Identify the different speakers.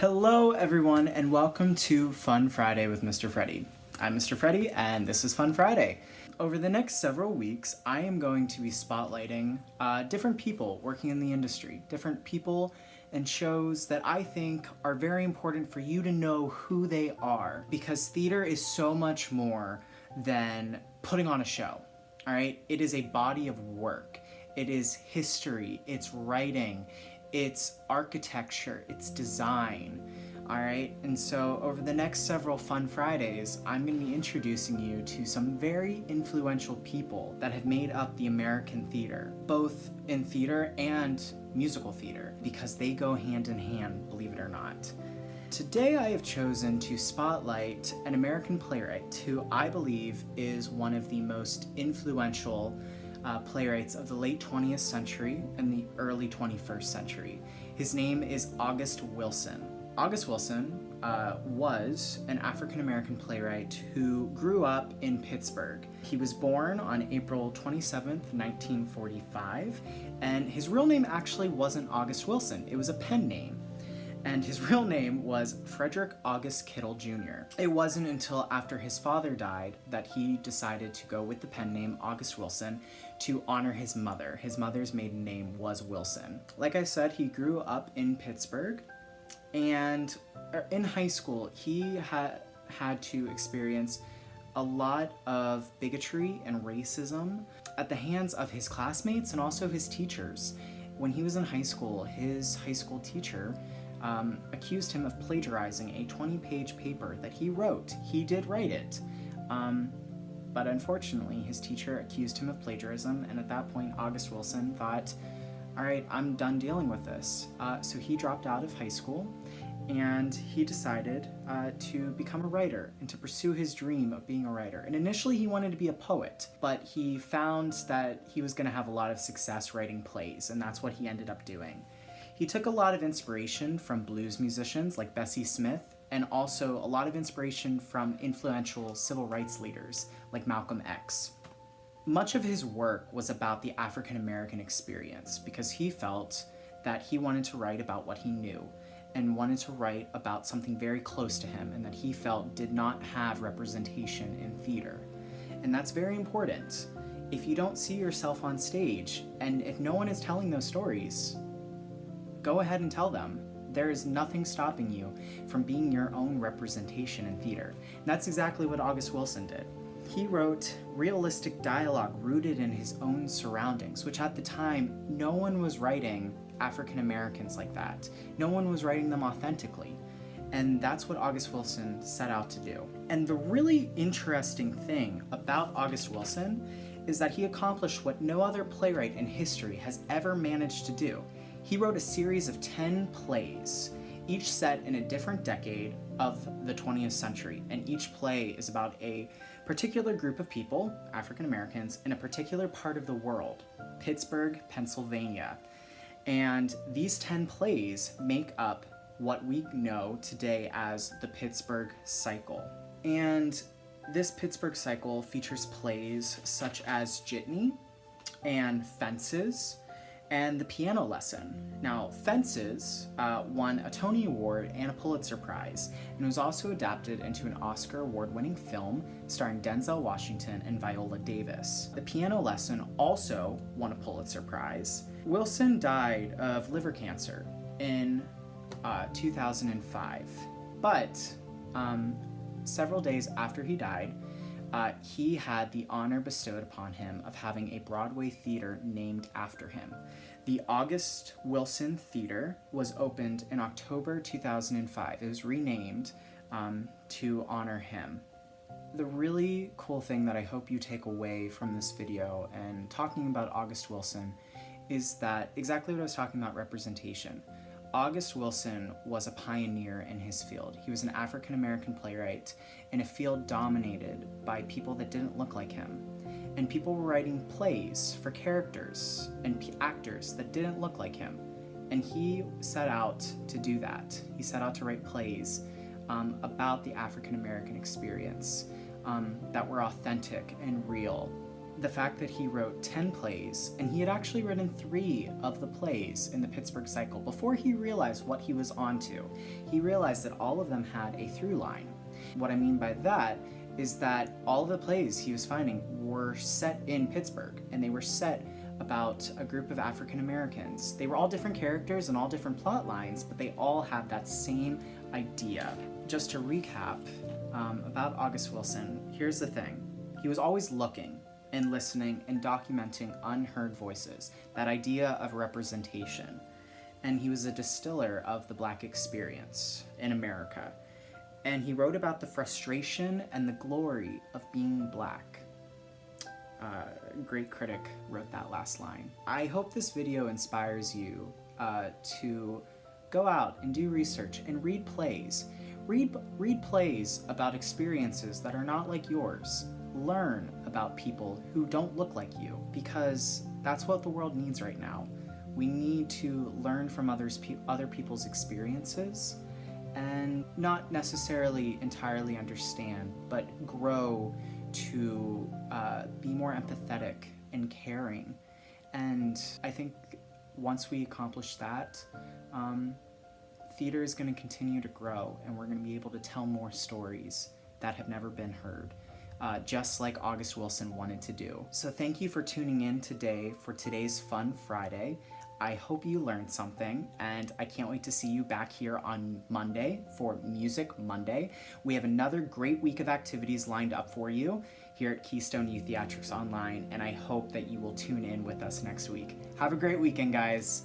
Speaker 1: Hello everyone and welcome to Fun Friday with Mr. Freddie. I'm Mr. Freddie and this is Fun Friday. Over the next several weeks, I am going to be spotlighting different people working in the industry, different people and shows that I think are very important for you to know who they are, because theater is so much more than putting on a show, all right? It is a body of work. It is history, it's writing, it's architecture, it's design, all right? And so over the next several Fun Fridays, I'm gonna be introducing you to some very influential people that have made up the American theater, both in theater and musical theater, because they go hand in hand, believe it or not. Today I have chosen to spotlight an American playwright who I believe is one of the most influential playwrights of the late 20th century and the early 21st century. His name is August Wilson. August Wilson was an African-American playwright who grew up in Pittsburgh. He was born on April 27th, 1945, and his real name actually wasn't August Wilson, it was a pen name. And his real name was Frederick August Kittle Jr. It wasn't until after his father died that he decided to go with the pen name August Wilson to honor his mother. His mother's maiden name was Wilson. Like I said, he grew up in Pittsburgh, and in high school he had to experience a lot of bigotry and racism at the hands of his classmates and also his teachers. When he was in high school, his high school teacher accused him of plagiarizing a 20-page paper that he wrote. He did write it, but unfortunately his teacher accused him of plagiarism, and at that point August Wilson thought, all right, I'm done dealing with this. So he dropped out of high school and he decided to become a writer and to pursue his dream of being a writer. And initially he wanted to be a poet, but he found that he was going to have a lot of success writing plays, and that's what he ended up doing. He took a lot of inspiration from blues musicians like Bessie Smith, and also a lot of inspiration from influential civil rights leaders like Malcolm X. Much of his work was about the African American experience because he felt that he wanted to write about what he knew and wanted to write about something very close to him and that he felt did not have representation in theater. And that's very important. If you don't see yourself on stage, and if no one is telling those stories, go ahead and tell them. There is nothing stopping you from being your own representation in theater. And that's exactly what August Wilson did. He wrote realistic dialogue rooted in his own surroundings, which at the time, no one was writing African Americans like that. No one was writing them authentically. And that's what August Wilson set out to do. And the really interesting thing about August Wilson is that he accomplished what no other playwright in history has ever managed to do. He wrote a series of 10 plays, each set in a different decade of the 20th century, and each play is about a particular group of people, African Americans, in a particular part of the world, Pittsburgh, Pennsylvania. And these 10 plays make up what we know today as the Pittsburgh Cycle. And this Pittsburgh Cycle features plays such as Jitney and Fences, and The Piano Lesson. Now, Fences won a Tony Award and a Pulitzer Prize, and was also adapted into an Oscar award-winning film starring Denzel Washington and Viola Davis. The Piano Lesson also won a Pulitzer Prize. Wilson died of liver cancer in 2005, but several days after he died, he had the honor bestowed upon him of having a Broadway theater named after him. The August Wilson Theater was opened in October 2005. It was renamed to honor him. The really cool thing that I hope you take away from this video and talking about August Wilson is that exactly what I was talking about, representation. August Wilson was a pioneer in his field. He was an African-American playwright in a field dominated by people that didn't look like him. And people were writing plays for characters and actors that didn't look like him. And he set out to do that. He set out to write plays about the African-American experience that were authentic and real. the fact that he wrote 10 plays, and he had actually written 3 of the plays in the Pittsburgh cycle before he realized what he was onto. He realized that all of them had a through line. What I mean by that is that all of the plays he was finding were set in Pittsburgh, and they were set about a group of African Americans. They were all different characters and all different plot lines, but they all had that same idea. Just to recap about August Wilson, here's the thing. He was always looking and listening and documenting unheard voices, that idea of representation. And he was a distiller of the Black experience in America. And he wrote about the frustration and the glory of being Black. Great critic wrote that last line. I hope this video inspires you to go out and do research and read plays. Read plays about experiences that are not like yours. Learn about people who don't look like you, because that's what the world needs right now. We need to learn from other people's experiences and not necessarily entirely understand, but grow to be more empathetic and caring. And I think once we accomplish that, theater is going to continue to grow, and we're going to be able to tell more stories that have never been heard, just like August Wilson wanted to do. So thank you for tuning in today for today's Fun Friday. I hope you learned something, and I can't wait to see you back here on Monday for Music Monday. We have another great week of activities lined up for you here at Keystone Youth Theatrics Online, and I hope that you will tune in with us next week. Have a great weekend, guys.